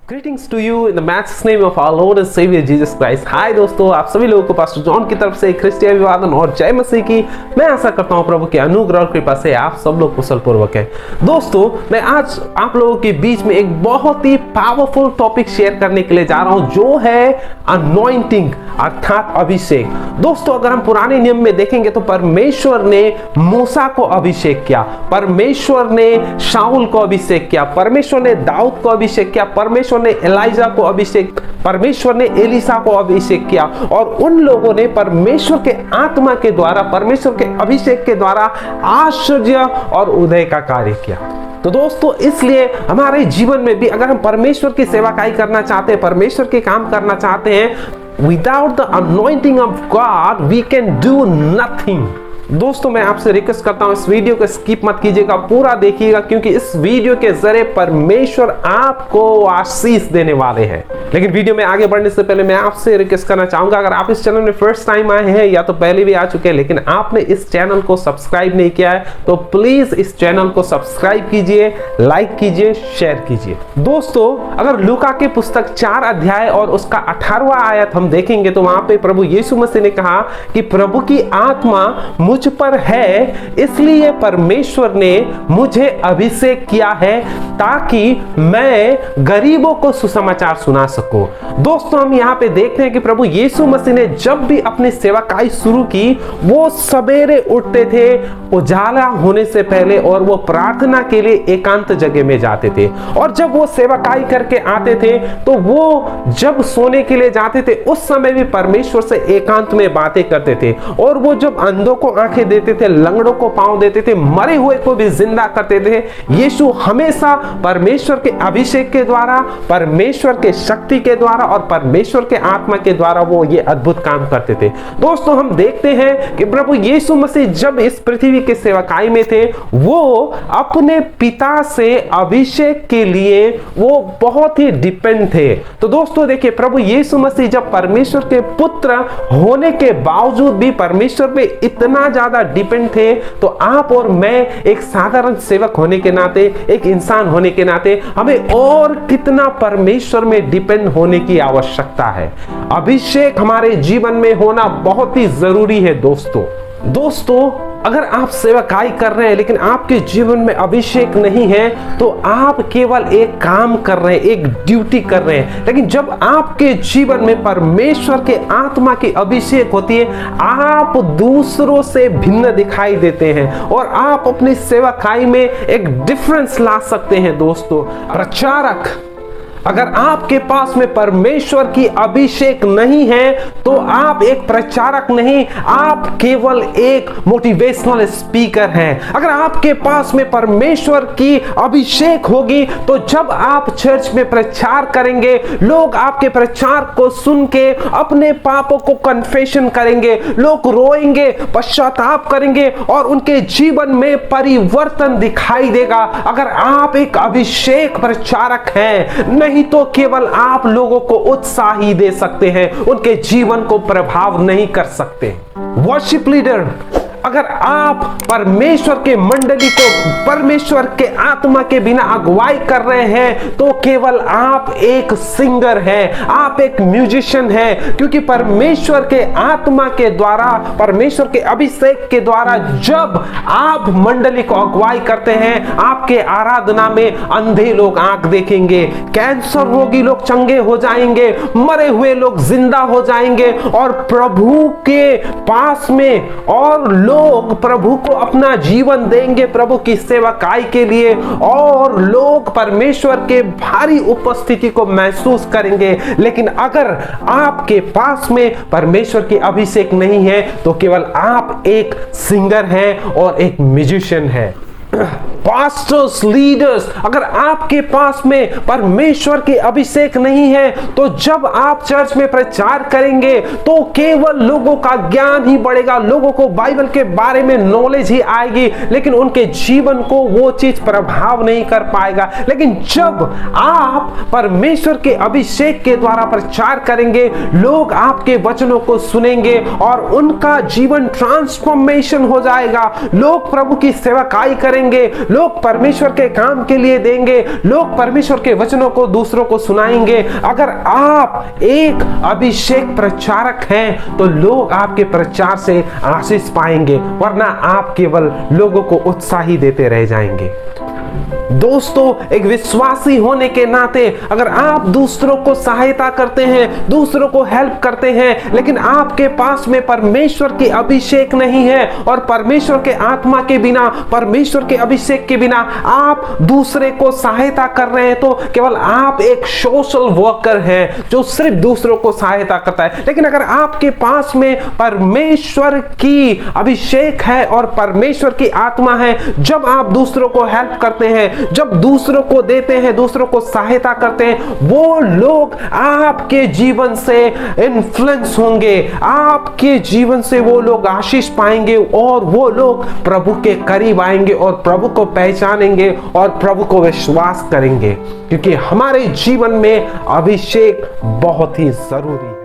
Greetings to you in the matchless name of our Lord and Saviour Jesus Christ. Hi दोस्तों, आप सभी लोगों को पास्टर जॉन की तरफ से क्रिस्टियन अभिवादन और जय मसीह की। मैं आशा करता हूं प्रभु के अनुग्रह और कृपा से आप सब लोग कुशल पूर्वक हैं। दोस्तों, मैं आज आप लोगों के बीच में एक बहुत ही पावरफुल टॉपिक शेयर करने के लिए जा रहा हूं, जो है अनॉइंटिंग अर्थात अभिषेक। दोस्तों, अगर हम पुराने नियम में देखेंगे तो परमेश्वर ने मूसा को अभिषेक किया, परमेश्वर ने शाऊल को अभिषेक किया, परमेश्वर ने दाऊद को अभिषेक किया, परमेश्वर ने एलिजा को अभिषेक, परमेश्वर ने एलिसा को अभिषेक किया और उन लोगों ने परमेश्वर के आत्मा के द्वारा, परमेश्वर के अभिषेक के द्वारा आश्चर्य और उदय का कार्य किया। तो दोस्तों, इसलिए हमारे जीवन में भी अगर हम परमेश्वर की सेवाकाई करना चाहते हैं, परमेश्वर के काम करना चाहते हैं, without the anointing of God we can do nothing. दोस्तों, मैं आपसे रिक्वेस्ट करता हूं इस वीडियो को स्किप मत कीजिएगा, पूरा देखिएगा, क्योंकि इस वीडियो के जरिए परमेश्वर आपको आशीष देने वाले हैं। लेकिन वीडियो में आगे बढ़ने से पहले मैं आपसे रिक्वेस्ट करना चाहूंगा, अगर आप इस चैनल में फर्स्ट टाइम आए हैं या तो पहले भी आ चुके हैं लेकिन आपने इस चैनल को सब्सक्राइब नहीं किया है, तो प्लीज इस चैनल को सब्सक्राइब कीजिए, लाइक कीजिए, शेयर कीजिए। दोस्तों, अगर लूका की पुस्तक 4 अध्याय और उसका 18वां आयत हम देखेंगे तो वहां पे प्रभु यीशु मसीह ने कहा कि प्रभु की आत्मा मुझ पर है, इसलिए परमेश्वर ने मुझे अभिषेक किया है ताकि मैं गरीबों को सुसमाचार सुना सकूं। दोस्तों, हम यहां पे देखते हैं कि प्रभु यीशु मसीह ने जब भी अपनी सेवाकाई शुरू की, वो सवेरे उठते थे उजाला होने से पहले और वो प्रार्थना के लिए एकांत जगह में जाते थे। और जब वो सेवाकाई करके आते थे तो वो जब सोने के लिए जाते थे उस समय भी परमेश्वर से एकांत में बातें करते थे। और वो जब अंधों को आंखें देते थे, लंगड़ों को पांव देते थे, मरे हुए को भी जिंदा करते थे, यीशु हमेशा परमेश्वर के अभिषेक के द्वारा, परमेश्वर के शक्ति के द्वारा और परमेश्वर के आत्मा के द्वारा वो ये अद्भुत काम करते थे। दोस्तों, हम देखते हैं कि प्रभु यीशु मसीह जब इस पृथ्वी के सेवकाई में थे, वो अपने पिता से अभिषेक के लिए वो बहुत ही डिपेंड थे। तो दोस्तों देखिए, प्रभु यीशु मसीह जब परमेश्वर के पुत्र होने के बावजूद भी परमेश्वर पे इतना ज्यादा डिपेंड थे, तो आप और मैं एक साधारण सेवक होने के नाते, एक इंसान होने के नाते हमें और कितना परमेश्वर में डिपेंड होने की आवश्यकता है। अभिषेक हमारे जीवन में होना बहुत ही जरूरी है। दोस्तों, अगर आप सेवकाई कर रहे हैं लेकिन आपके जीवन में अभिषेक नहीं है, तो आप केवल एक काम कर रहे हैं, एक ड्यूटी कर रहे हैं। लेकिन जब आपके जीवन में परमेश्वर के आत्मा की अभिषेक होती है, आप दूसरों से भिन्न दिखाई देते हैं और आप अपनी सेवकाई में एक डिफरेंस ला सकते हैं। दोस्तों, प्रचारक, अगर आपके पास में परमेश्वर की अभिषेक नहीं है तो आप एक प्रचारक नहीं, आप केवल एक मोटिवेशनल स्पीकर हैं। अगर आपके पास में परमेश्वर की अभिषेक होगी तो जब आप चर्च में प्रचार करेंगे, लोग आपके प्रचार को सुन के अपने पापों को कन्फेशन करेंगे, लोग रोएंगे, पश्चाताप करेंगे और उनके जीवन में परिवर्तन दिखाई देगा। अगर आप एक अभिषेक प्रचारक हैं, नहीं तो केवल आप लोगों को उत्साह ही दे सकते हैं, उनके जीवन को प्रभाव नहीं कर सकते। वर्शिप लीडर, अगर आप परमेश्वर के मंडली को परमेश्वर के आत्मा के बिना अगुवाई कर रहे हैं तो केवल आप एक सिंगर हैं, आप एक म्यूजिशियन हैं, क्योंकि परमेश्वर के आत्मा के द्वारा, परमेश्वर के अभिषेक के द्वारा जब आप मंडली को अगुवाई करते हैं, आपके आराधना में अंधे लोग आंख देखेंगे, कैंसर रोगी लोग चंगे हो जाएंगे, मरे हुए लोग जिंदा हो जाएंगे और प्रभु के पास में और लोग प्रभु को अपना जीवन देंगे प्रभु की सेवकाई के लिए, और लोग परमेश्वर के भारी उपस्थिति को महसूस करेंगे। लेकिन अगर आपके पास में परमेश्वर की अभिषेक नहीं है तो केवल आप एक सिंगर हैं और एक म्यूजिशियन हैं। पास्टर्स, लीडर्स, अगर आपके पास में परमेश्वर की अभिषेक नहीं है तो जब आप चर्च में प्रचार करेंगे तो केवल लोगों का ज्ञान ही बढ़ेगा, लोगों को बाइबल के बारे में नॉलेज ही आएगी, लेकिन उनके जीवन को वो चीज प्रभाव नहीं कर पाएगा। लेकिन जब आप परमेश्वर के अभिषेक के द्वारा प्रचार करेंगे, लोग आपके वचनों को सुनेंगे और उनका जीवन ट्रांसफॉर्मेशन हो जाएगा। लोग प्रभु की सेवकाई करेंगे, लोग परमेश्वर के काम के लिए देंगे, लोग परमेश्वर के वचनों को दूसरों को सुनाएंगे। अगर आप एक अभिषेक प्रचारक हैं तो लोग आपके प्रचार से आशीष पाएंगे, वरना आप केवल लोगों को उत्साही देते रह जाएंगे। दोस्तों, एक विश्वासी होने के नाते अगर आप दूसरों को सहायता करते हैं, दूसरों को हेल्प करते हैं, लेकिन आपके पास में परमेश्वर की अभिषेक नहीं है और परमेश्वर के आत्मा के बिना, परमेश्वर के अभिषेक के बिना आप दूसरे को सहायता कर रहे हैं, तो केवल आप एक सोशल वर्कर हैं जो सिर्फ दूसरों को सहायता करता है। लेकिन अगर आपके पास में परमेश्वर की अभिषेक है और परमेश्वर की आत्मा है, जब आप दूसरों को हेल्प करते हैं, जब दूसरों को देते हैं, दूसरों को सहायता करते हैं, वो लोग आपके जीवन से इन्फ्लुएंस होंगे, आपके जीवन से वो लोग आशीष पाएंगे और वो लोग प्रभु के करीब आएंगे और प्रभु को पहचानेंगे और प्रभु को विश्वास करेंगे, क्योंकि हमारे जीवन में अभिषेक बहुत ही जरूरी है।